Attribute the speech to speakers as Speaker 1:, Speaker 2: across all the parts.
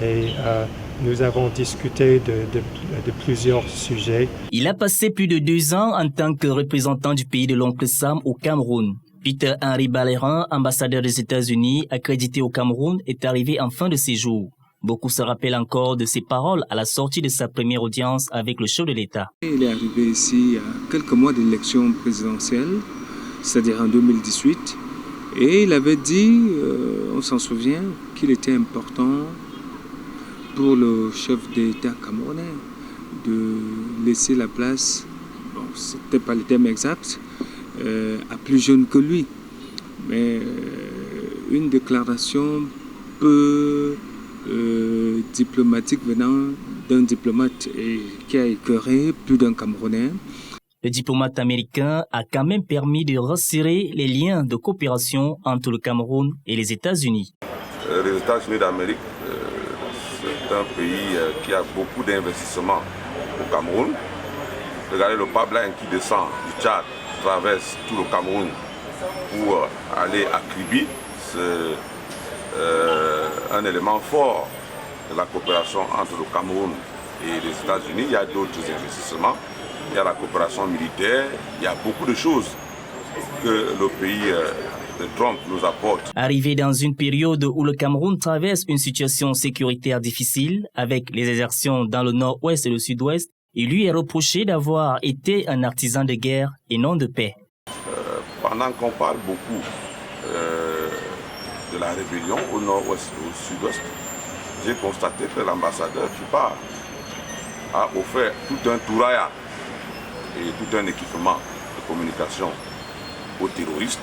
Speaker 1: et nous avons discuté de plusieurs sujets.
Speaker 2: Il a passé plus de 2 ans en tant que représentant du pays de l'oncle Sam au Cameroun. Peter Henry Balérin, ambassadeur des États-Unis accrédité au Cameroun, est arrivé en fin de séjour. Beaucoup se rappellent encore de ses paroles à la sortie de sa première audience avec le chef de l'État.
Speaker 3: Il est arrivé ici il y a quelques mois de l'élection présidentielle, c'est-à-dire en 2018, et il avait dit, on s'en souvient, qu'il était important pour le chef d'État camerounais de laisser la place, bon, c'était pas le terme exact, à plus jeune que lui. Mais une déclaration peu diplomatique venant d'un diplomate et qui a écœuré plus d'un Camerounais.
Speaker 2: Le diplomate américain a quand même permis de resserrer les liens de coopération entre le Cameroun et les États-Unis.
Speaker 4: Les États-Unis d'Amérique, c'est un pays qui a beaucoup d'investissements au Cameroun. Regardez le pipeline qui descend du Tchad, traverse tout le Cameroun pour aller à Kribi. C'est un élément fort de la coopération entre le Cameroun et les États-Unis. Il y a d'autres investissements, il y a la coopération militaire, il y a beaucoup de choses que le pays de Trump nous apporte.
Speaker 2: Arrivé dans une période où le Cameroun traverse une situation sécuritaire difficile avec les exactions dans le nord-ouest et le sud-ouest, il lui est reproché d'avoir été un artisan de guerre et non de paix.
Speaker 4: Pendant qu'on parle beaucoup de la rébellion au nord-ouest et au sud-ouest, j'ai constaté que l'ambassadeur qui part a offert tout un touraya et tout un équipement de communication aux terroristes.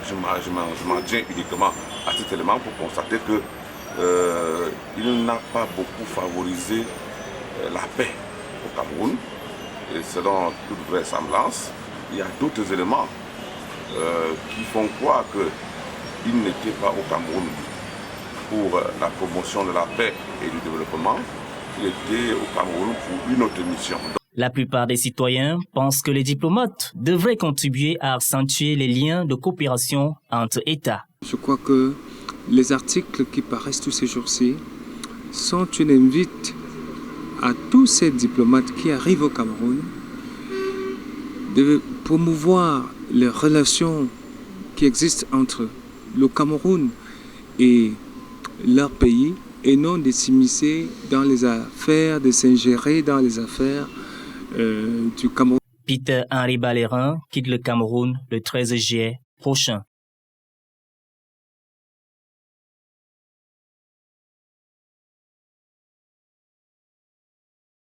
Speaker 4: Je m'en tiens uniquement à cet élément pour constater qu'il n'a pas beaucoup favorisé la paix au Cameroun. Et selon toute vraisemblance, il y a d'autres éléments qui font croire qu'il n'était pas au Cameroun pour la promotion de la paix et du développement, il était au Cameroun pour une autre mission.
Speaker 2: La plupart des citoyens pensent que les diplomates devraient contribuer à accentuer les liens de coopération entre États.
Speaker 3: Je crois que les articles qui paraissent tous ces jours-ci sont une invite à tous ces diplomates qui arrivent au Cameroun de promouvoir les relations qui existent entre le Cameroun et leur pays et non de s'immiscer dans les affaires, de s'ingérer dans les affaires du Cameroun.
Speaker 2: Peter Henry Balérin quitte le Cameroun le 13 juillet prochain.